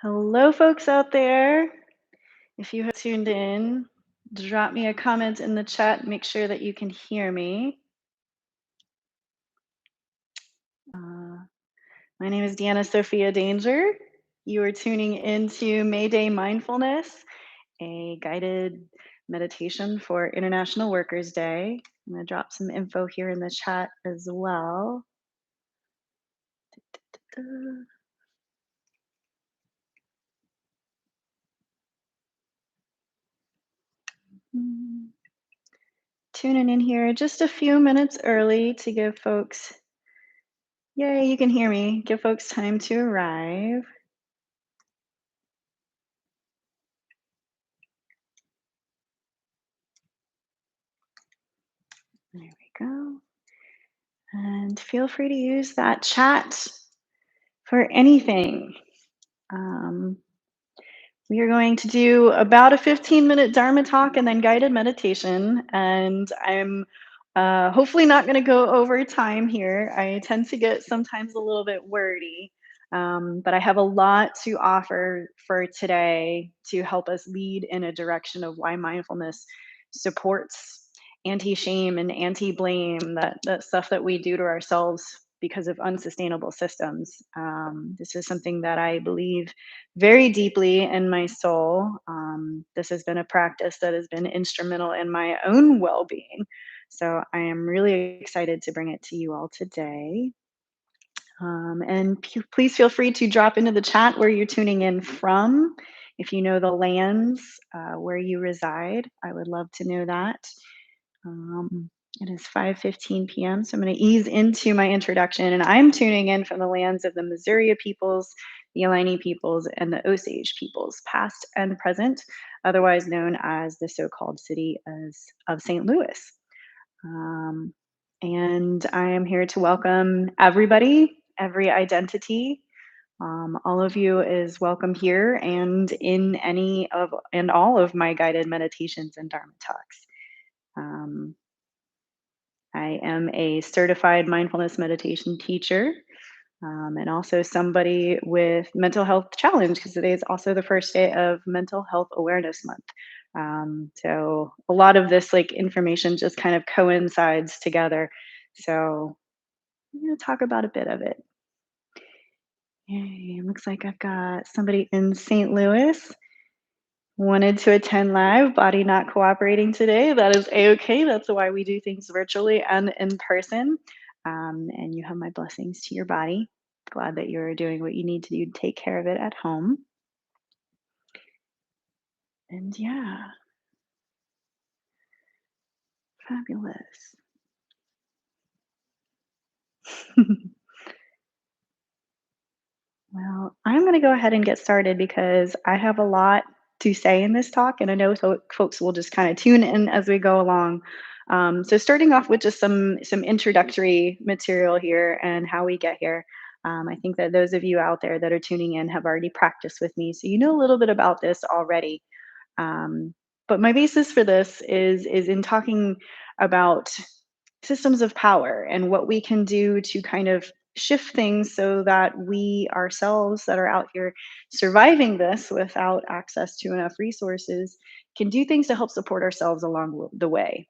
Hello, folks out there. If you have tuned in, drop me a comment in the chat. Make sure that you can hear me. Uh, my name is Deanna Sophia Danger. You are tuning into May Day Mindfulness, a guided meditation for International Workers' Day. I'm going to drop some info here in the chat as well. Tuning in here just a few minutes early to give folks, yay, you can hear me, give folks time to arrive. There we go. And feel free to use that chat for anything. Um, we are going to do about a 15-minute Dharma talk and then guided meditation. And I'm hopefully not going to go over time here. I tend to get sometimes a little bit wordy, but I have a lot to offer for today to help us lead in a direction of why mindfulness supports anti-shame and anti-blame, that stuff that we do to ourselves because of unsustainable systems. This is something that I believe very deeply in my soul. This has been a practice that has been instrumental in my own well being. So I am really excited to bring it to you all today. And please feel free to drop into the chat where you're tuning in from. If you know the lands where you reside, I would love to know that. Um, it is 5:15 p.m., so I'm going to ease into my introduction. And I'm tuning in from the lands of the Missouri peoples, the Ohlone peoples, and the Osage peoples, past and present, otherwise known as the so-called city of St. Louis. Um, and I am here to welcome everybody, every identity. All of you is welcome here and in any of and all of my guided meditations and Dharma talks. Um, I am a certified mindfulness meditation teacher, and also somebody with mental health challenge because today is also the first day of Mental Health Awareness Month. So a lot of this like information just kind of coincides together. So I'm going to talk about a bit of it. Yay, looks like I've got somebody in St. Louis. Wanted to attend live, body not cooperating today. That is a-okay. That's why we do things virtually and in person. And you have my blessings to your body. Glad that you're doing what you need to do to take care of it at home. And yeah, fabulous. Well, I'm going to go ahead and get started because I have a lot to say in this talk, and I know folks will just kind of tune in as we go along. So, starting off with just some introductory material here and how we get here. I think that those of you out there that are tuning in have already practiced with me, so you know a little bit about this already. Um, but my basis for this is in talking about systems of power and what we can do to kind of shift things so that we ourselves that are out here surviving this without access to enough resources can do things to help support ourselves along the way.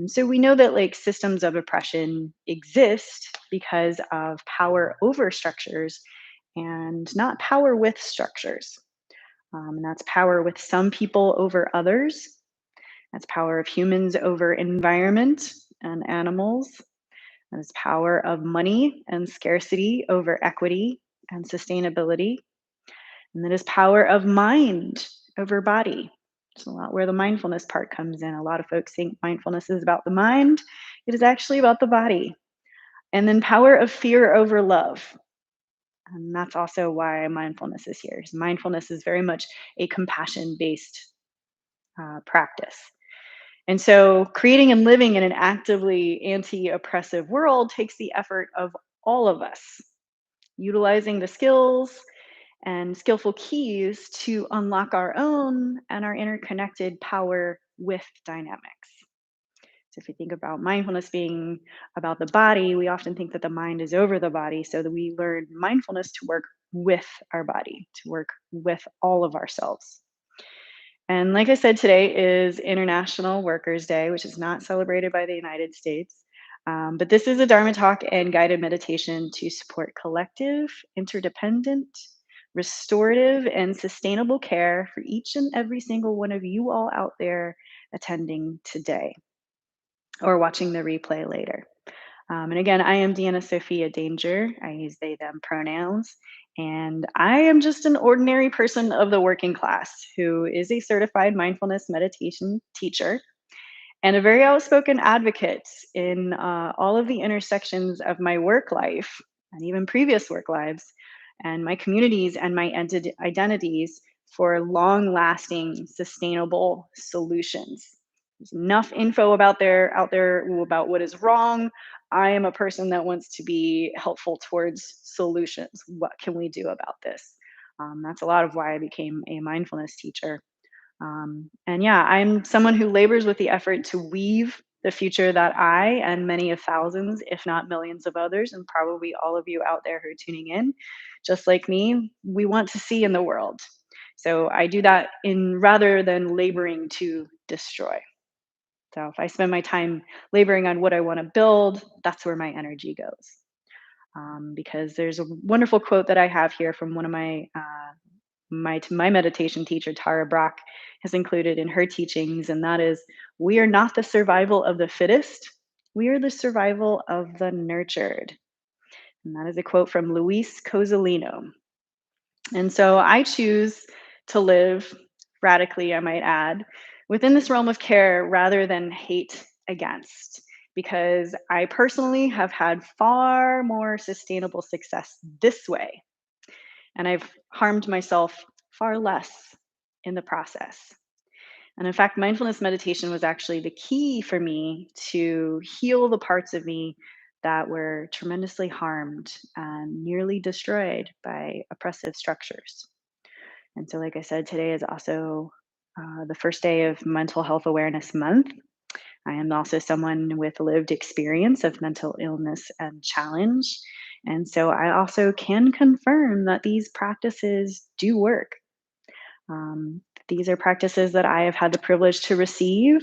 So we know that like systems of oppression exist because of power over structures and not power with structures. And that's power with some people over others. That's power of humans over environment and animals. That is power of money and scarcity over equity and sustainability. And that is power of mind over body. It's a lot where the mindfulness part comes in. A lot of folks think mindfulness is about the mind. It is actually about the body. And then power of fear over love. And that's also why mindfulness is here. Mindfulness is very much a compassion based practice. And so, creating and living in an actively anti oppressive world takes the effort of all of us, utilizing the skills and skillful keys to unlock our own and our interconnected power with dynamics. So if we think about mindfulness being about the body, we often think that the mind is over the body. So that we learn mindfulness to work with our body, to work with all of ourselves. And like I said, today is International Workers' Day, which is not celebrated by the United States. But this is a Dharma talk and guided meditation to support collective, interdependent, restorative, and sustainable care for each and every single one of you all out there attending today or watching the replay later. And again, I am Deanna Sophia Danger. I use they, them pronouns. And I am just an ordinary person of the working class who is a certified mindfulness meditation teacher and a very outspoken advocate in all of the intersections of my work life and even previous work lives and my communities and my identities for long lasting sustainable solutions. There's enough info out there about what is wrong. I am a person that wants to be helpful towards solutions. What can we do about this? That's a lot of why I became a mindfulness teacher. And yeah, I'm someone who labors with the effort to weave the future that I and many of thousands, if not millions of others, and probably all of you out there who are tuning in, just like me, we want to see in the world. So I do that in rather than laboring to destroy. So if I spend my time laboring on what I want to build, that's where my energy goes. Because there's a wonderful quote that I have here from one of my meditation teacher Tara Brach has included in her teachings, and that is, "We are not the survival of the fittest; we are the survival of the nurtured." And that is a quote from Luis Cozzolino. And so I choose to live radically, I might add, within this realm of care rather than hate against, because I personally have had far more sustainable success this way, and I've harmed myself far less in the process. And in fact, mindfulness meditation was actually the key for me to heal the parts of me that were tremendously harmed and nearly destroyed by oppressive structures. And so, like I said, today is also the first day of Mental Health Awareness Month. I am also someone with lived experience of mental illness and challenge. And so I also can confirm that these practices do work. These are practices that I have had the privilege to receive,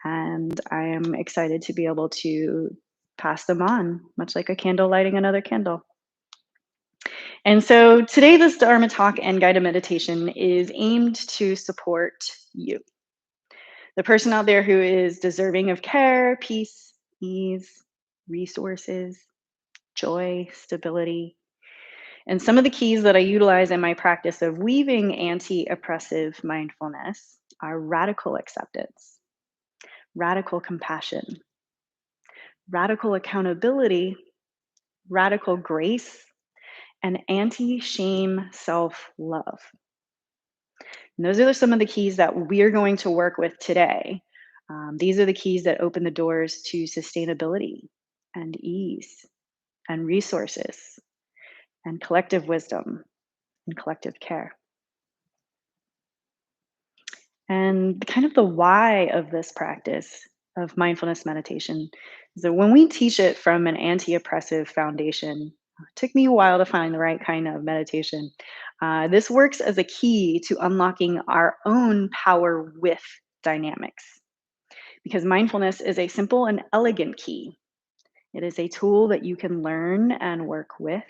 and I am excited to be able to pass them on, much like a candle lighting another candle. And so today, this Dharma talk and guided meditation is aimed to support you, the person out there who is deserving of care, peace, ease, resources, joy, stability. And some of the keys that I utilize in my practice of weaving anti oppressive mindfulness are radical acceptance, radical compassion, radical accountability, radical grace, and anti shame self love. And those are some of the keys that we're going to work with today. These are the keys that open the doors to sustainability and ease and resources and collective wisdom and collective care. And kind of the why of this practice of mindfulness meditation is that when we teach it from an anti oppressive foundation, it took me a while to find the right kind of meditation. This works as a key to unlocking our own power with dynamics, because mindfulness is a simple and elegant key. It is a tool that you can learn and work with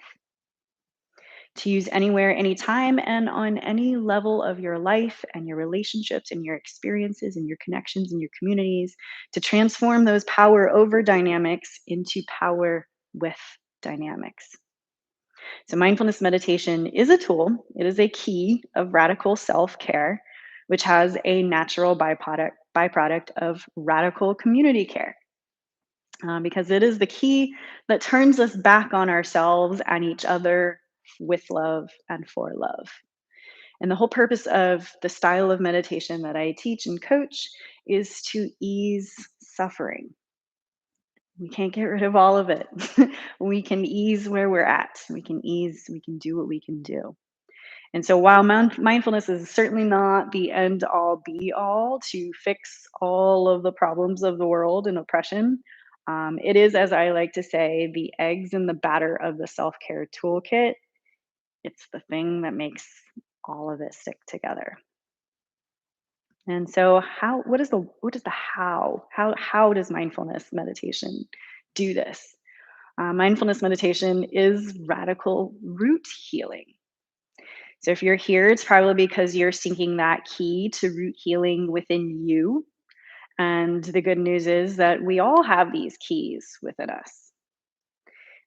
to use anywhere, anytime, and on any level of your life and your relationships and your experiences and your connections and your communities, to transform those power over dynamics into power with dynamics. So, mindfulness meditation is a tool, it is a key of radical self care, which has a natural byproduct of radical community care. Because it is the key that turns us back on ourselves and each other with love and for love. And the whole purpose of the style of meditation that I teach and coach is to ease suffering. We can't get rid of all of it. We can ease where we're at. We can ease, we can do what we can do. And so while mindfulness is certainly not the end all be all to fix all of the problems of the world and oppression, it is, as I like to say, the eggs in the batter of the self care toolkit. It's the thing that makes all of it stick together. And so what is the how does mindfulness meditation do this? Mindfulness meditation is radical root healing. So if you're here, it's probably because you're seeking that key to root healing within you. And the good news is that we all have these keys within us.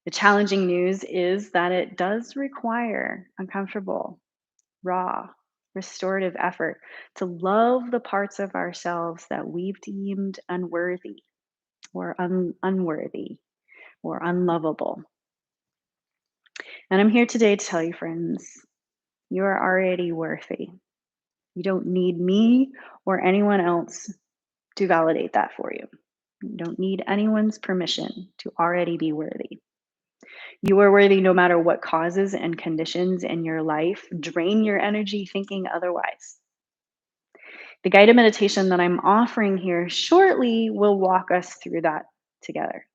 The challenging news is that it does require uncomfortable, raw, restorative effort to love the parts of ourselves that we've deemed unworthy or unworthy or unlovable. And I'm here today to tell you, friends, you are already worthy. You don't need me or anyone else to validate that for you. You don't need anyone's permission to already be worthy. You are worthy no matter what causes and conditions in your life drain your energy thinking otherwise. The guided meditation that I'm offering here shortly will walk us through that together.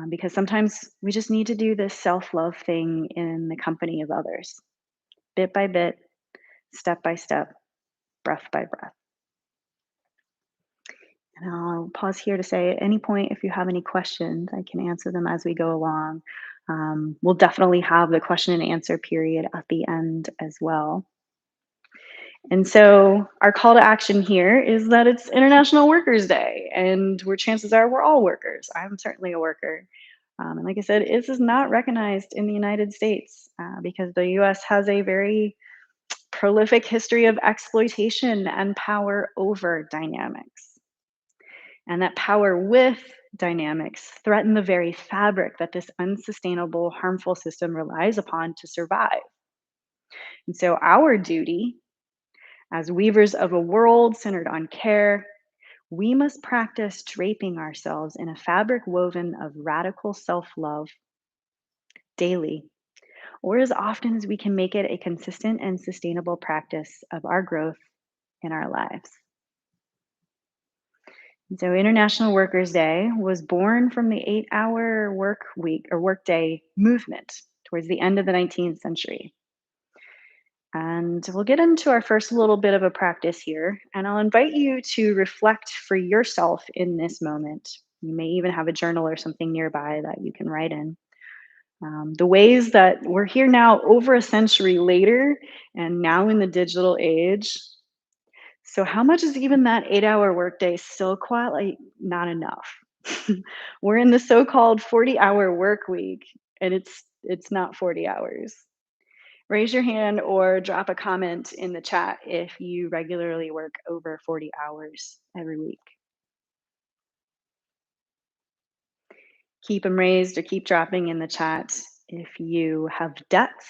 Because sometimes we just need to do this self love thing in the company of others, bit by bit, step by step, breath by breath. And I'll pause here to say at any point, if you have any questions, I can answer them as we go along. We'll definitely have the question and answer period at the end as well. And so, our call to action here is that it's International Workers' Day, and where chances are we're all workers. I'm certainly a worker. And like I said, this is not recognized in the United States because the US has a very prolific history of exploitation and power over dynamics. And that power with dynamics threaten the very fabric that this unsustainable, harmful system relies upon to survive. And so, our duty as weavers of a world centered on care, we must practice draping ourselves in a fabric woven of radical self love daily, or as often as we can make it a consistent and sustainable practice of our growth in our lives. And so, International Workers' Day was born from the 8-hour work week or workday movement towards the end of the 19th century. And we'll get into our first little bit of a practice here. And I'll invite you to reflect for yourself in this moment. You may even have a journal or something nearby that you can write in. The ways that we're here now over a century later and now in the digital age. So, how much is even that 8-hour workday still quite like not enough? We're in the so called 40-hour work week, and it's not 40 hours. Raise your hand or drop a comment in the chat if you regularly work over 40 hours every week. Keep them raised or keep dropping in the chat if you have debts.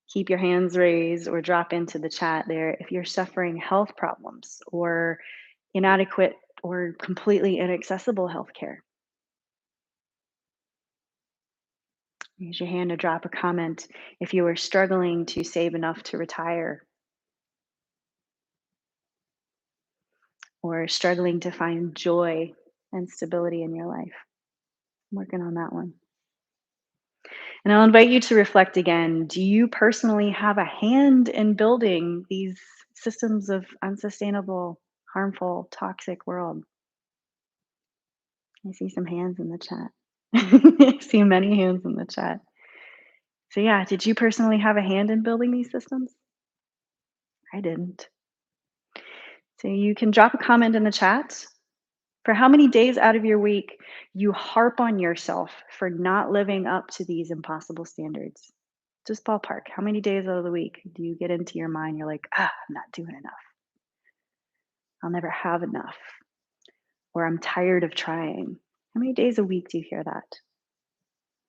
Keep your hands raised or drop into the chat there if you're suffering health problems or inadequate or completely inaccessible health care. Raise your hand or drop a comment if you are struggling to save enough to retire or struggling to find joy and stability in your life. I'm working on that one. And I'll invite you to reflect again. Do you personally have a hand in building these systems of unsustainable, harmful, toxic world? I see some hands in the chat. I see many hands in the chat. So, yeah, did you personally have a hand in building these systems? I didn't. So, you can drop a comment in the chat for how many days out of your week you harp on yourself for not living up to these impossible standards. Just ballpark. How many days out of the week do you get into your mind? You're like, I'm not doing enough. I'll never have enough. Or I'm tired of trying. How many days a week do you hear that?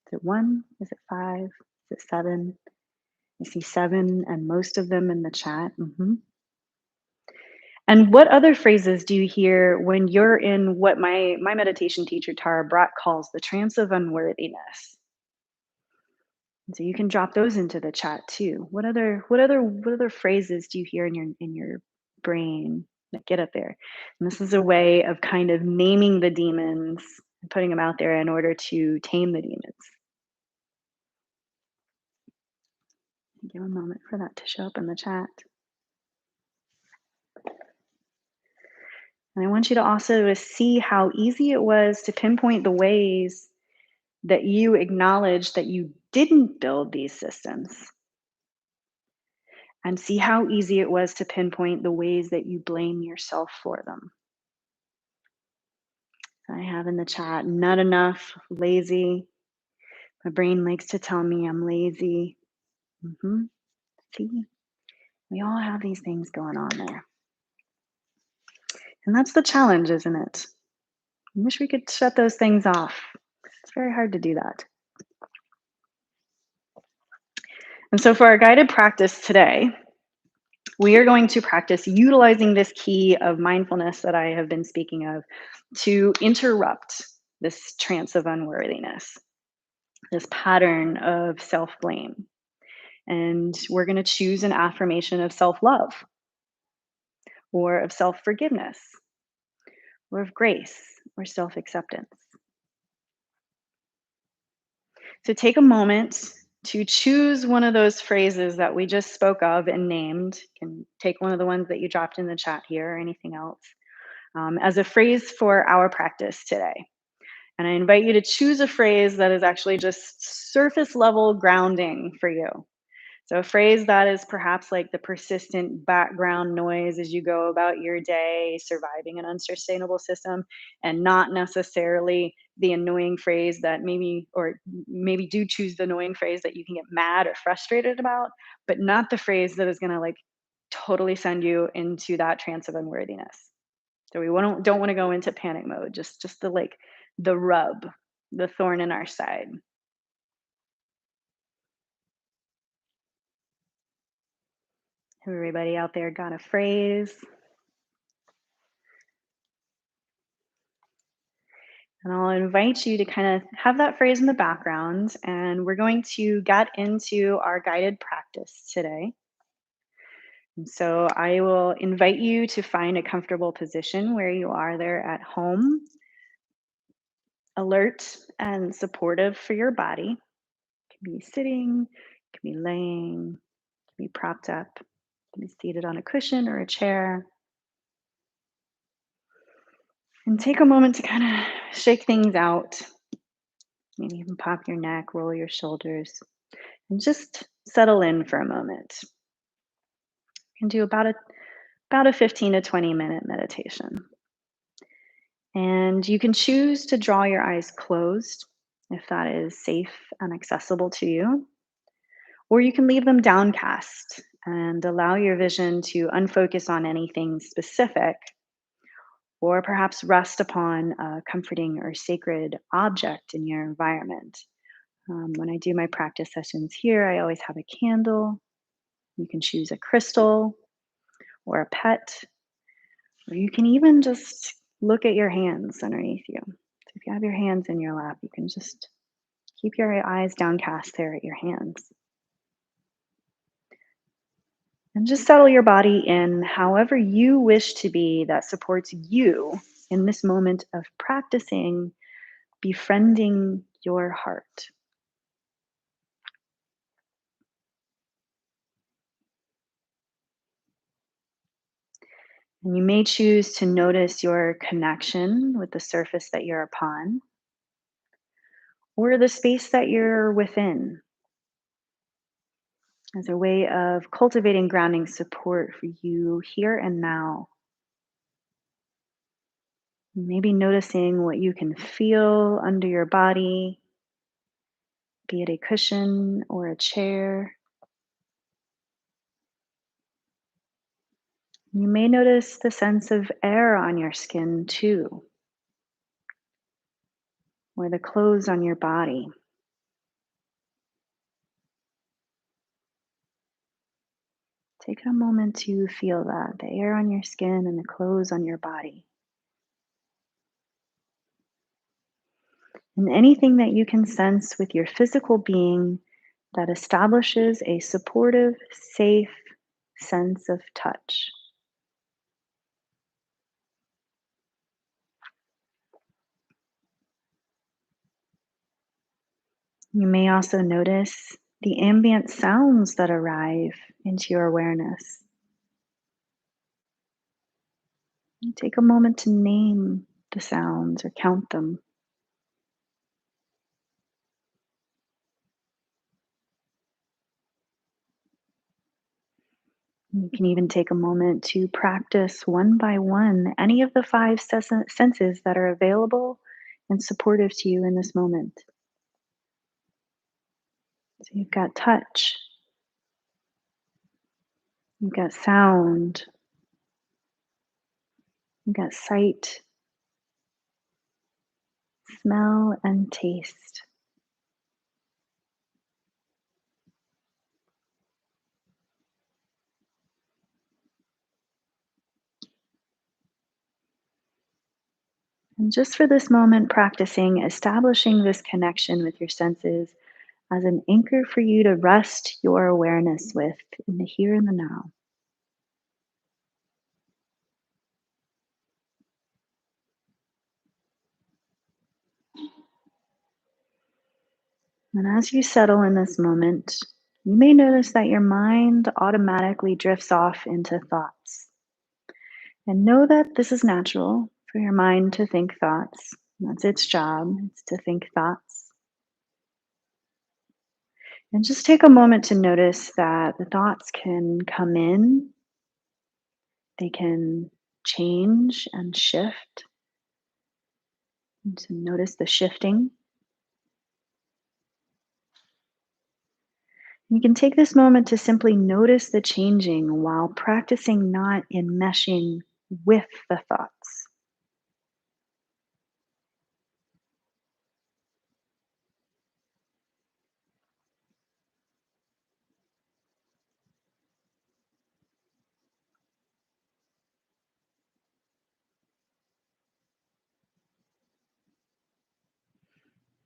Is it one? Is it five? Is it seven? I see seven and most of them in the chat. And what other phrases do you hear when you're in what my meditation teacher, Tara Brach, calls the trance of unworthiness? And so you can drop those into the chat too. What other phrases do you hear in your brain that get up there? And this is a way of kind of naming the demons and putting them out there in order to tame the demons. Give a moment for that to show up in the chat. And I want you to also see how easy it was to pinpoint the ways that you acknowledge that you didn't build these systems, and see how easy it was to pinpoint the ways that you blame yourself for them. I have in the chat, not enough, lazy. My brain likes to tell me I'm lazy. See, we all have these things going on there. And that's the challenge, isn't it? I wish we could shut those things off. It's very hard to do that. And so, for our guided practice today, we are going to practice utilizing this key of mindfulness that I have been speaking of to interrupt this trance of unworthiness, this pattern of self blame. And we're going to choose an affirmation of self love or of self forgiveness or of grace or self acceptance. So take a moment to choose one of those phrases that we just spoke of and named. You can take one of the ones that you dropped in the chat here or anything else as a phrase for our practice today. And I invite you to choose a phrase that is actually just surface level grounding for you. So, a phrase that is perhaps like the persistent background noise as you go about your day, surviving an unsustainable system, and not necessarily the annoying phrase that maybe do choose the annoying phrase that you can get mad or frustrated about, but not the phrase that is going to like totally send you into that trance of unworthiness. So we don't want to go into panic mode. Just the rub, the thorn in our side. Everybody out there got a phrase? And I'll invite you to kind of have that phrase in the background, and we're going to get into our guided practice today. And so I will invite you to find a comfortable position where you are there at home, alert and supportive for your body. It can be sitting, it can be laying, it can be propped up, it can be seated on a cushion or a chair. And take a moment to kind of shake things out. Maybe even pop your neck, roll your shoulders, and just settle in for a moment. You can do about a 15 to 20-minute meditation. And you can choose to draw your eyes closed if that is safe and accessible to you, or you can leave them downcast and allow your vision to unfocus on anything specific, or perhaps rest upon a comforting or sacred object in your environment. When I do my practice sessions here, I always have a candle. You can choose a crystal or a pet, or you can even just look at your hands underneath you. So if you have your hands in your lap, you can just keep your eyes downcast there at your hands. And just settle your body in however you wish to be that supports you in this moment of practicing befriending your heart. And you may choose to notice your connection with the surface that you're upon or the space that you're within as a way of cultivating grounding support for you here and now. Maybe noticing what you can feel under your body, be it a cushion or a chair. You may notice the sense of air on your skin too, or the clothes on your body. Take a moment to feel that, the air on your skin and the clothes on your body. And anything that you can sense with your physical being that establishes a supportive, safe sense of touch. You may also notice the ambient sounds that arrive into your awareness. And take a moment to name the sounds or count them. You can even take a moment to practice one by one any of the five senses that are available and supportive to you in this moment. So you've got touch, you've got sound, you've got sight, smell, and taste. And just for this moment, practicing establishing this connection with your senses as an anchor for you to rest your awareness with in the here and the now. And as you settle in this moment, you may notice that your mind automatically drifts off into thoughts. And know that this is natural for your mind to think thoughts. That's its job, it's to think thoughts. And just take a moment to notice that the thoughts can come in, they can change and shift. And to notice the shifting. You can take this moment to simply notice the changing while practicing not enmeshing with the thoughts.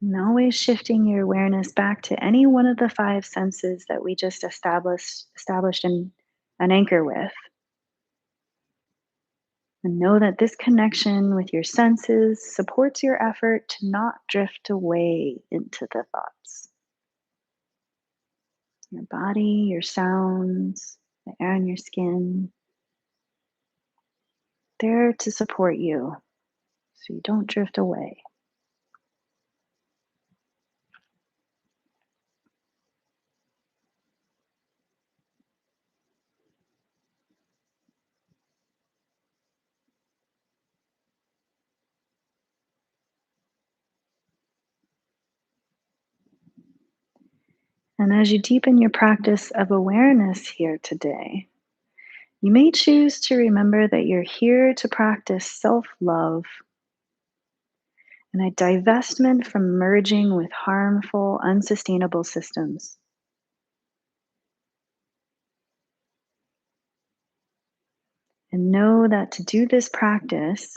And always shifting your awareness back to any one of the five senses that we just established an anchor with. And know that this connection with your senses supports your effort to not drift away into the thoughts. Your body, your sounds, the air in your skin, there to support you so you don't drift away. And as you deepen your practice of awareness here today, you may choose to remember that you're here to practice self love and a divestment from merging with harmful, unsustainable systems. And know that to do this practice,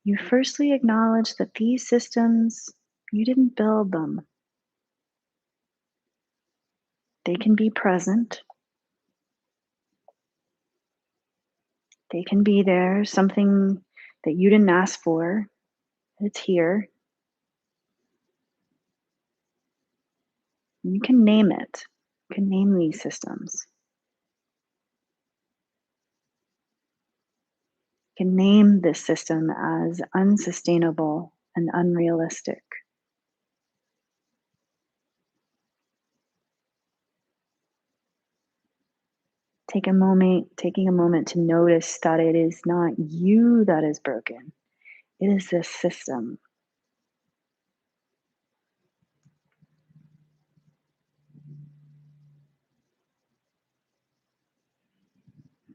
you firstly acknowledge that these systems, you didn't build them. They can be present, they can be there, something that you didn't ask for, it's here. You can name it. You can name these systems. You can name this system as unsustainable and unrealistic. Taking a moment to notice that it is not you that is broken. It is this system.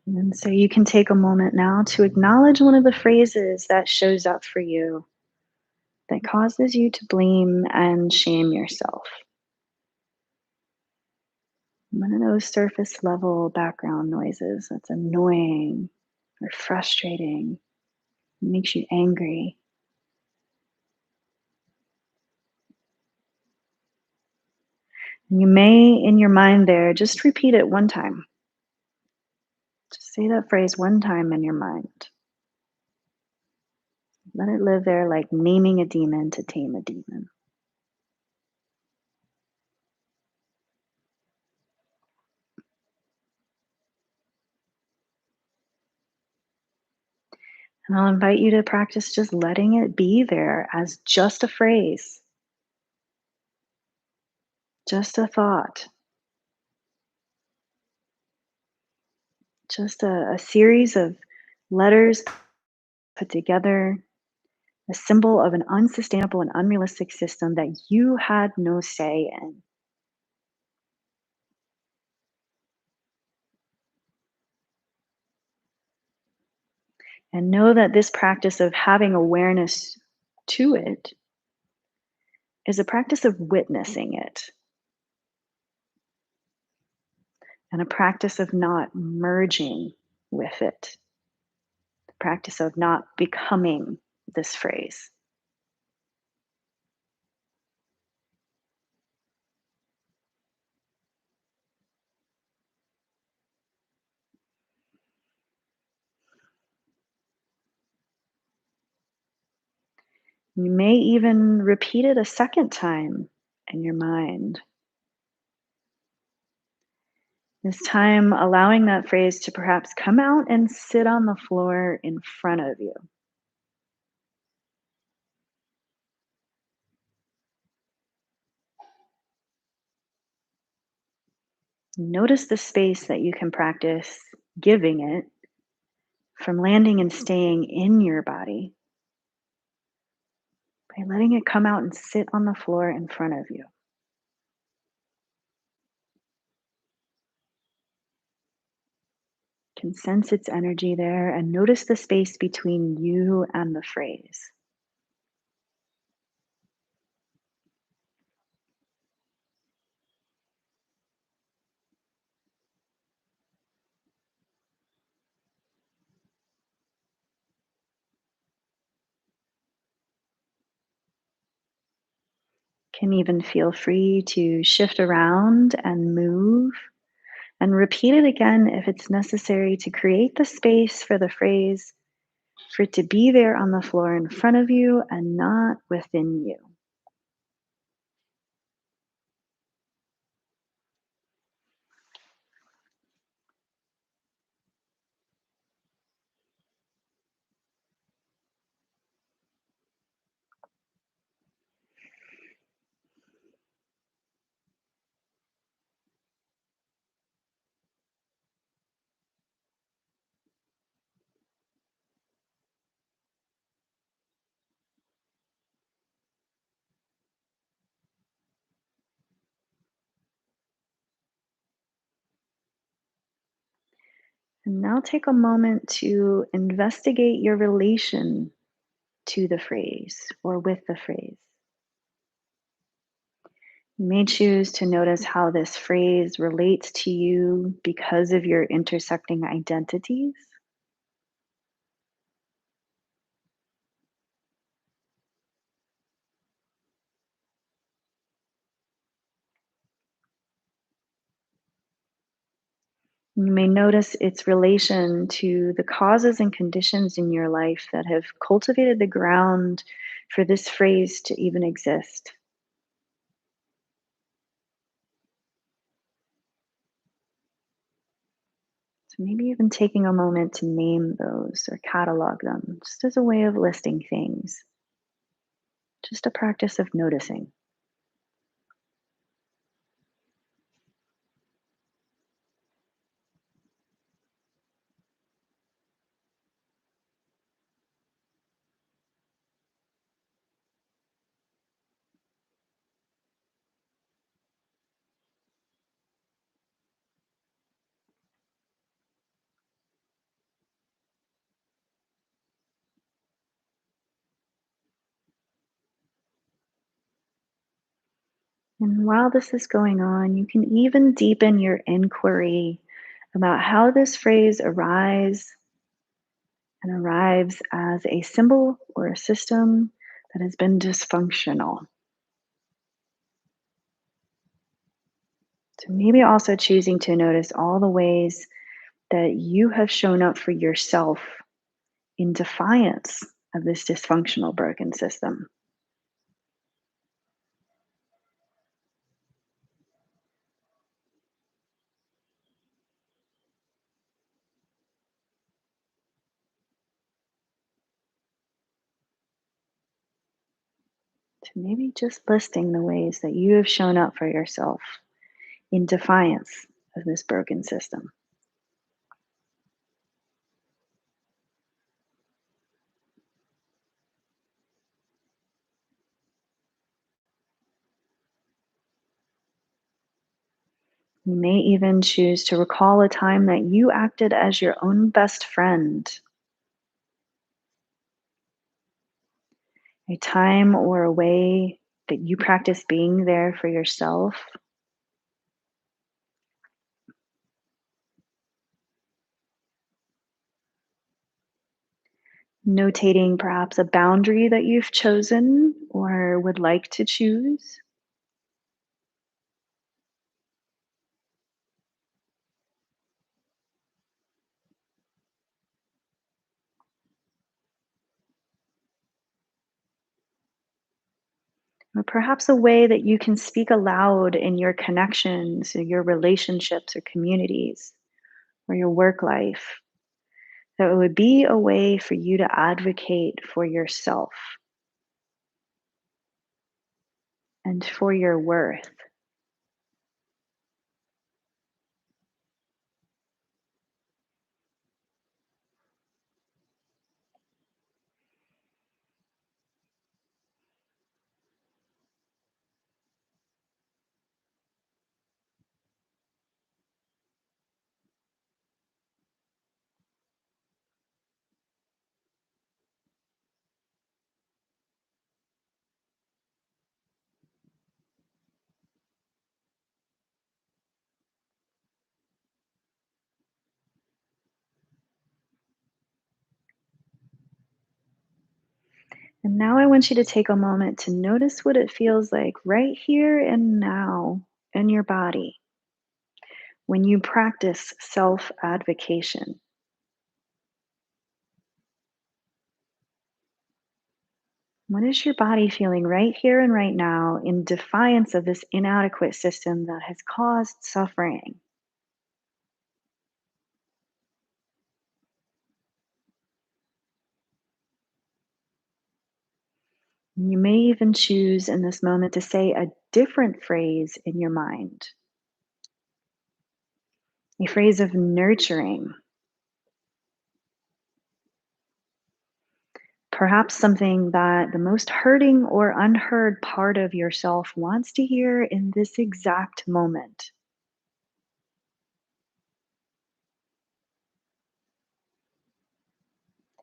And so you can take a moment now to acknowledge one of the phrases that shows up for you that causes you to blame and shame yourself. One of those surface level background noises that's annoying or frustrating, makes you angry. You may, in your mind there, just repeat it one time. Just say that phrase one time in your mind. Let it live there like naming a demon to tame a demon. And I'll invite you to practice just letting it be there as just a phrase, just a thought, just a series of letters put together, a symbol of an unsustainable and unrealistic system that you had no say in. And know that this practice of having awareness to it is a practice of witnessing it and a practice of not merging with it, the practice of not becoming this phrase. You may even repeat it a second time in your mind. This time, allowing that phrase to perhaps come out and sit on the floor in front of you. Notice the space that you can practice giving it from landing and staying in your body by letting it come out and sit on the floor in front of you. You can sense its energy there and notice the space between you and the phrase. Can even feel free to shift around and move and repeat it again if it's necessary to create the space for the phrase for it to be there on the floor in front of you and not within you. And now take a moment to investigate your relation to the phrase or with the phrase. You may choose to notice how this phrase relates to you because of your intersecting identities. You may notice its relation to the causes and conditions in your life that have cultivated the ground for this phrase to even exist. So maybe even taking a moment to name those or catalog them, just as a way of listing things, just a practice of noticing. And while this is going on, you can even deepen your inquiry about how this phrase arrives as a symbol or a system that has been dysfunctional. So maybe also choosing to notice all the ways that you have shown up for yourself in defiance of this dysfunctional, broken system. So maybe just listing the ways that you have shown up for yourself in defiance of this broken system. You may even choose to recall a time that you acted as your own best friend, a time or a way that you practice being there for yourself. Notating perhaps a boundary that you've chosen or would like to choose. Or perhaps a way that you can speak aloud in your connections, or your relationships or communities, or your work life. That it would be a way for you to advocate for yourself and for your worth. And now I want you to take a moment to notice what it feels like right here and now in your body when you practice self advocation. What is your body feeling right here and right now in defiance of this inadequate system that has caused suffering? You may even choose in this moment to say a different phrase in your mind, a phrase of nurturing, perhaps something that the most hurting or unheard part of yourself wants to hear in this exact moment.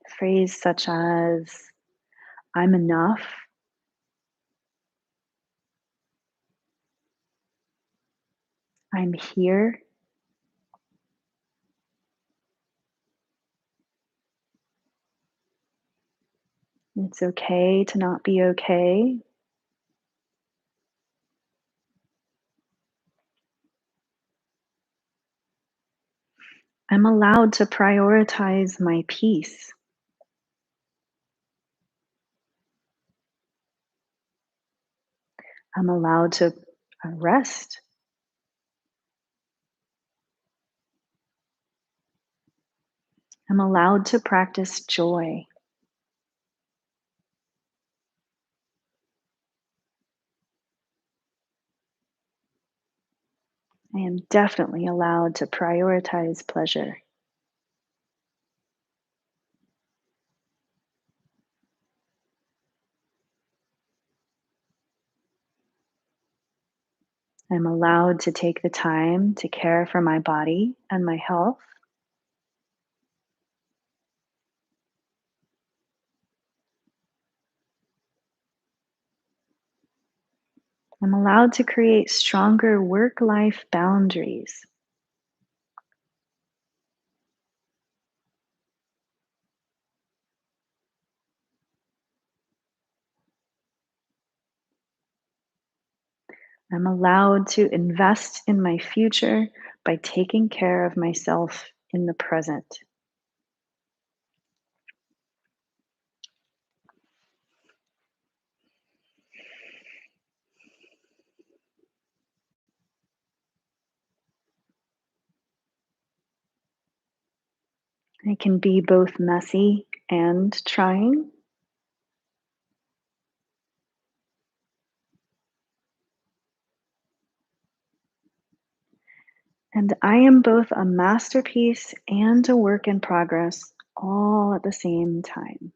A phrase such as, I'm enough, I'm here, it's okay to not be okay. I'm allowed to prioritize my peace. I'm allowed to rest. I'm allowed to practice joy. I am definitely allowed to prioritize pleasure. I'm allowed to take the time to care for my body and my health. I'm allowed to create stronger work life boundaries. I'm allowed to invest in my future by taking care of myself in the present. I can be both messy and trying, and I am both a masterpiece and a work in progress all at the same time.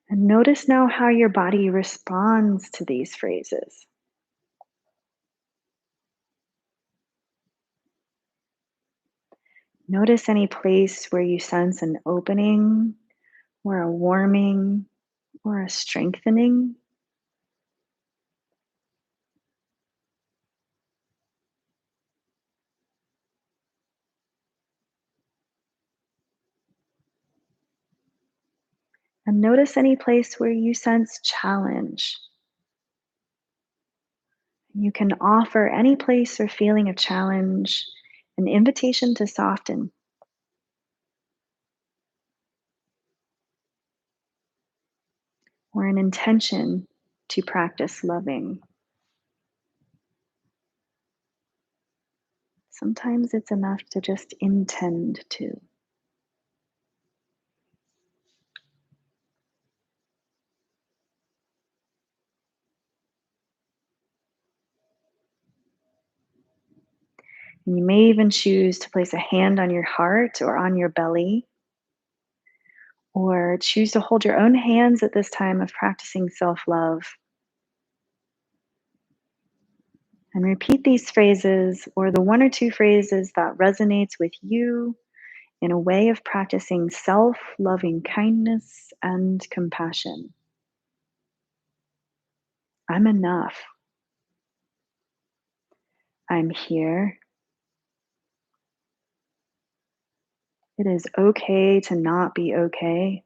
And notice now how your body responds to these phrases. Notice any place where you sense an opening or a warming or a strengthening. And notice any place where you sense challenge. You can offer any place or feeling of challenge an invitation to soften or an intention to practice loving. Sometimes it's enough to just intend to. And you may even choose to place a hand on your heart or on your belly, or choose to hold your own hands at this time of practicing self love. And repeat these phrases or the one or two phrases that resonates with you in a way of practicing self loving kindness and compassion. I'm enough. I'm here. It is okay to not be okay.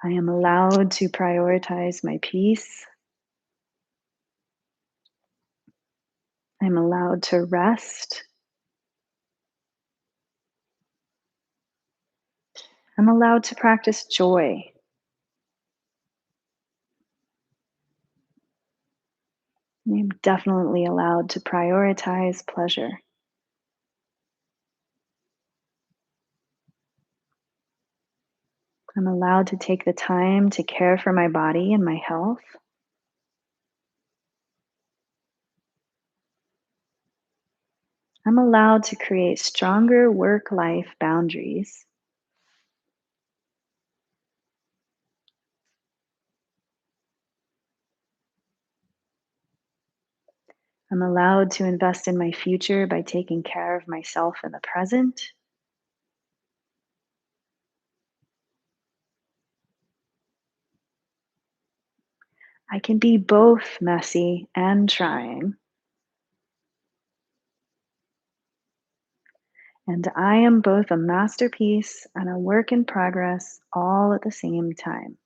I am allowed to prioritize my peace. I'm allowed to rest. I'm allowed to practice joy. I'm definitely allowed to prioritize pleasure. I'm allowed to take the time to care for my body and my health. I'm allowed to create stronger work life boundaries. I'm allowed to invest in my future by taking care of myself in the present. I can be both messy and trying. And I am both a masterpiece and a work in progress all at the same time.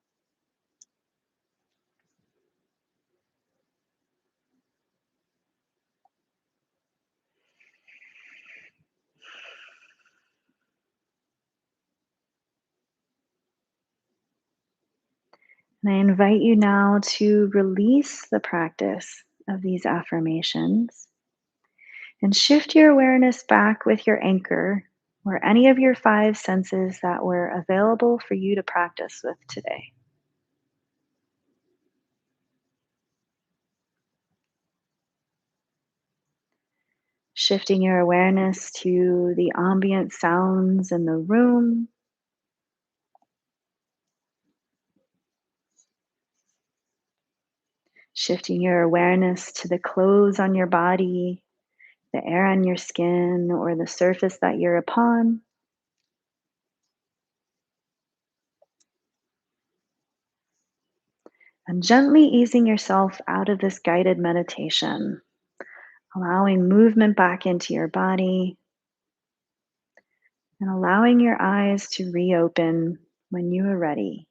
And I invite you now to release the practice of these affirmations and shift your awareness back with your anchor or any of your five senses that were available for you to practice with today. Shifting your awareness to the ambient sounds in the room, shifting your awareness to the clothes on your body, the air on your skin, or the surface that you're upon, and gently easing yourself out of this guided meditation, allowing movement back into your body, and allowing your eyes to reopen when you are ready.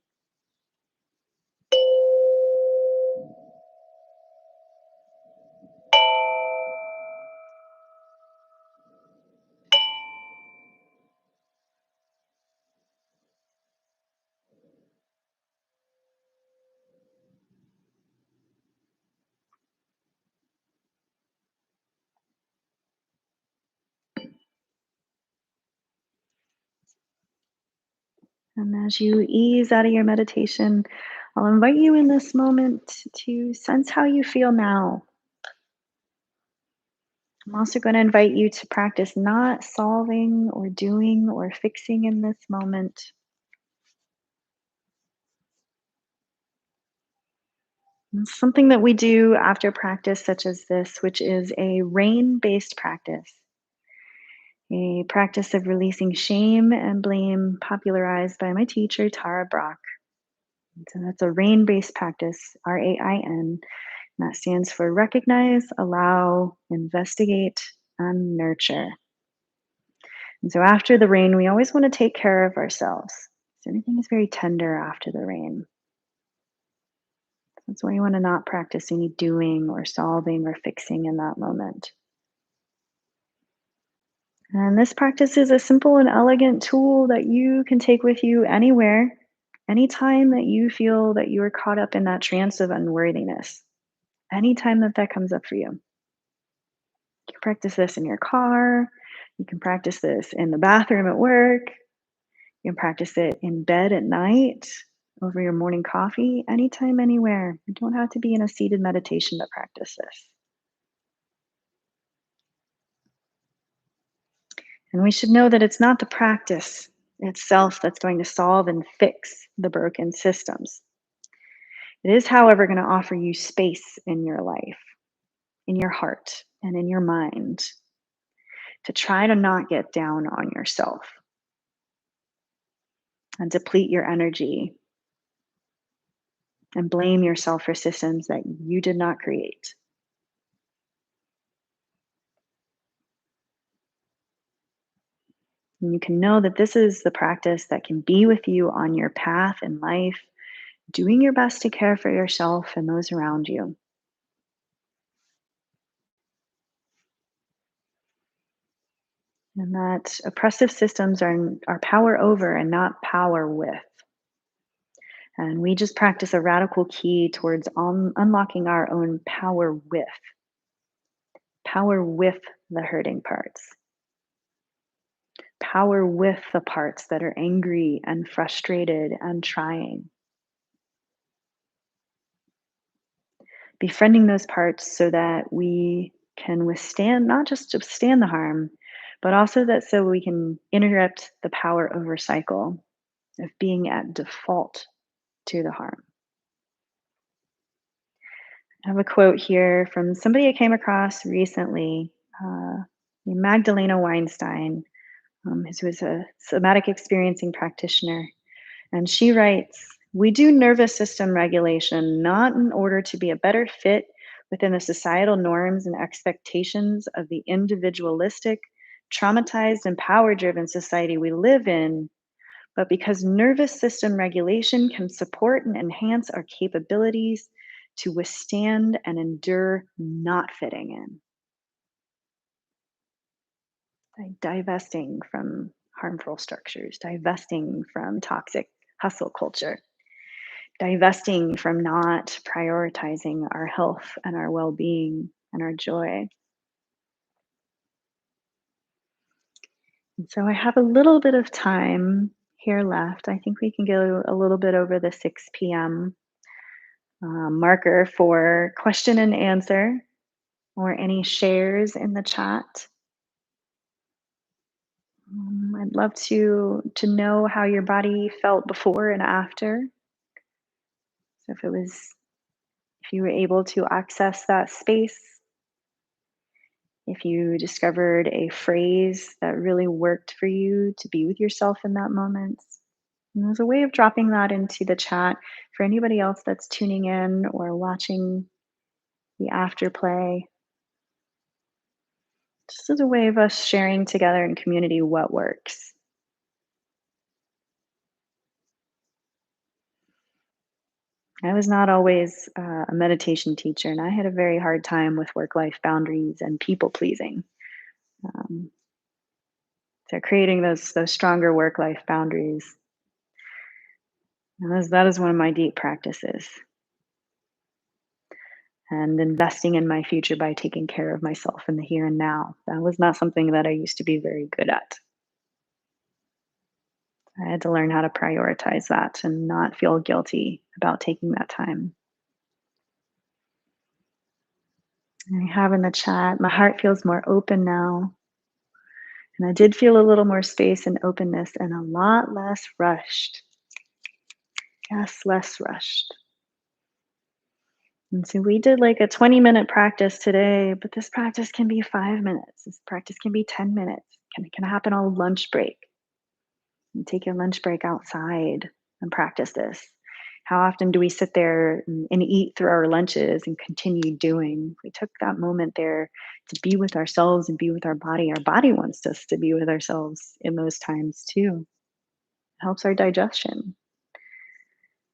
And as you ease out of your meditation, I'll invite you in this moment to sense how you feel now. I'm also going to invite you to practice not solving or doing or fixing in this moment. It's something that we do after practice such as this, which is a rain based practice, a practice of releasing shame and blame popularized by my teacher, Tara Brach. So that's a rain based practice, RAIN. That stands for recognize, allow, investigate, and nurture. And so after the rain, we always want to take care of ourselves. So everything is very tender after the rain. That's why you want to not practice any doing or solving or fixing in that moment. And this practice is a simple and elegant tool that you can take with you anywhere, anytime that you feel that you are caught up in that trance of unworthiness, anytime that that comes up for you. You can practice this in your car. You can practice this in the bathroom at work. You can practice it in bed at night over your morning coffee, anytime, anywhere. You don't have to be in a seated meditation to practice this. And we should know that it's not the practice itself that's going to solve and fix the broken systems. It is, however, going to offer you space in your life, in your heart, and in your mind to try to not get down on yourself and deplete your energy and blame yourself for systems that you did not create. And you can know that this is the practice that can be with you on your path in life, doing your best to care for yourself and those around you. And that oppressive systems are power over and not power with. And we just practice a radical key towards unlocking our own power with the hurting parts, power with the parts that are angry and frustrated and trying. Befriending those parts so that we can withstand, not just withstand the harm, but also that so we can interrupt the power over cycle of being at default to the harm. I have a quote here from somebody I came across recently, named Magdalena Weinstein, who was a somatic experiencing practitioner. And she writes, "We do nervous system regulation not in order to be a better fit within the societal norms and expectations of the individualistic, traumatized, and power driven society we live in, but because nervous system regulation can support and enhance our capabilities to withstand and endure not fitting in, like divesting from harmful structures, divesting from toxic hustle culture, divesting from not prioritizing our health and our well being and our joy." And so I have a little bit of time here left. I think we can go a little bit over the 6 p.m. Marker for question and answer or any shares in the chat. I'd love to know how your body felt before and after. So if you were able to access that space, if you discovered a phrase that really worked for you to be with yourself in that moment. And there's a way of dropping that into the chat for anybody else that's tuning in or watching the afterplay. just as a way of us sharing together in community what works. I was not always a meditation teacher, and I had a very hard time with work life boundaries and people pleasing. Um, so creating those stronger work life boundaries, and that is one of my deep practices. And investing in my future by taking care of myself in the here and now. That was not something that I used to be very good at. I had to learn how to prioritize that and not feel guilty about taking that time. And I have in the chat, my heart feels more open now. And I did feel a little more space and openness and a lot less rushed. Yes, less rushed. And so we did like a 20-minute practice today, but this practice can be 5 minutes. This practice can be 10 minutes. Can happen on lunch break. And take your lunch break outside and practice this. How often do we sit there and eat through our lunches and continue doing? We took that moment there to be with ourselves and be with our body. Our body wants us to be with ourselves in those times too. It helps our digestion,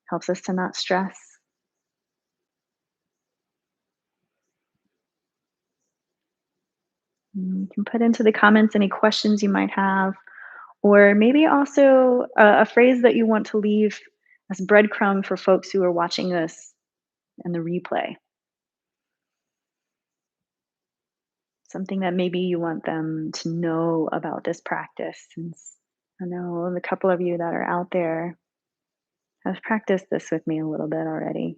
helps us to not stress. You can put into the comments any questions you might have, or maybe also a phrase that you want to leave as breadcrumb for folks who are watching this in the replay. Something that maybe you want them to know about this practice, since I know the couple of you that are out there have practiced this with me a little bit already.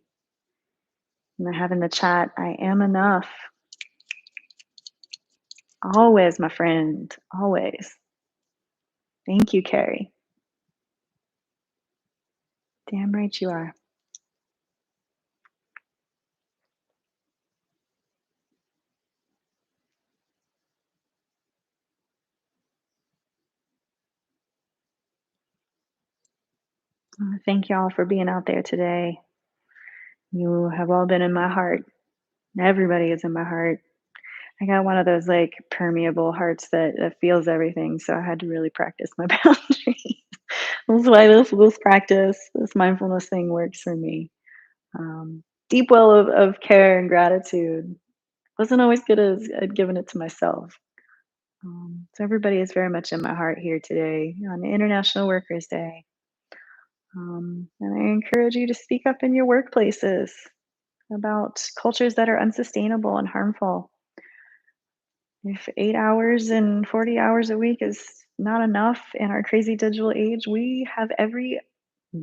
And I have in the chat, I am enough. Always, my friend, always. Thank you, Carrie. Damn right you are. Thank y'all for being out there today. You have all been in my heart. Everybody is in my heart. I got one of those like permeable hearts that feels everything. So I had to really practice my boundaries. That's why this practice, this mindfulness thing works for me. Deep well of care and gratitude. Wasn't always good as at giving it to myself. So everybody is very much in my heart here today on International Workers' Day. And I encourage you to speak up in your workplaces about cultures that are unsustainable and harmful. If 8 hours and 40 hours a week is not enough in our crazy digital age, we have every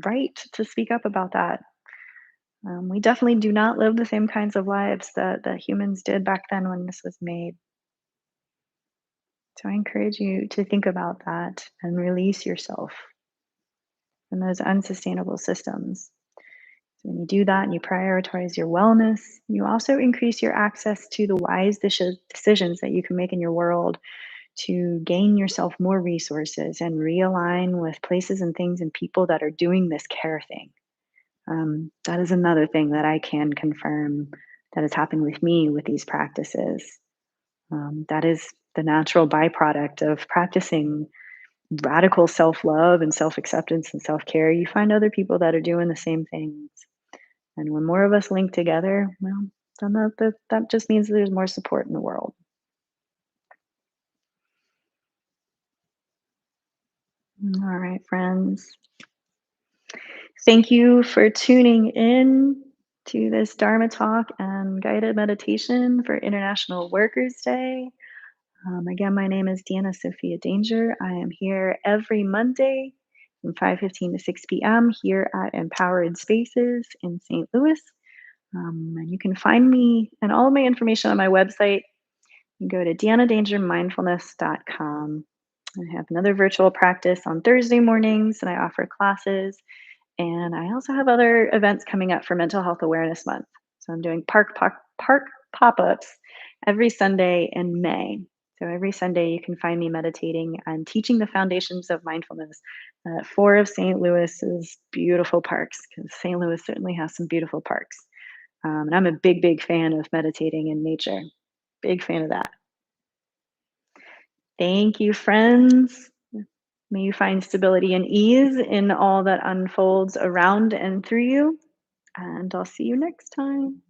right to speak up about that. We definitely do not live the same kinds of lives that humans did back then when this was made. So I encourage you to think about that and release yourself from those unsustainable systems. So when you do that and you prioritize your wellness, you also increase your access to the wise decisions that you can make in your world to gain yourself more resources and realign with places and things and people that are doing this care thing. That is another thing that I can confirm that has happened with me with these practices. That is the natural byproduct of practicing radical self love and self acceptance and self care. You find other people that are doing the same things. And when more of us link together, well, then that just means there's more support in the world. All right, friends. Thank you for tuning in to this Dharma talk and guided meditation for International Workers' Day. Again, my name is Deanna Sophia Danger. I am here every Monday from 5:15 to 6 p.m. here at Empowered Spaces in St. Louis. And you can find me and all of my information on my website. You can go to deannadangermindfulness.com. I have another virtual practice on Thursday mornings, and I offer classes. And I also have other events coming up for Mental Health Awareness Month. So I'm doing park pop-ups every Sunday in May. So every Sunday you can find me meditating and teaching the foundations of mindfulness at four of St. Louis's beautiful parks, because St. Louis certainly has some beautiful parks. And I'm a big fan of meditating in nature. Big fan of that. Thank you, friends. May you find stability and ease in all that unfolds around and through you. And I'll see you next time.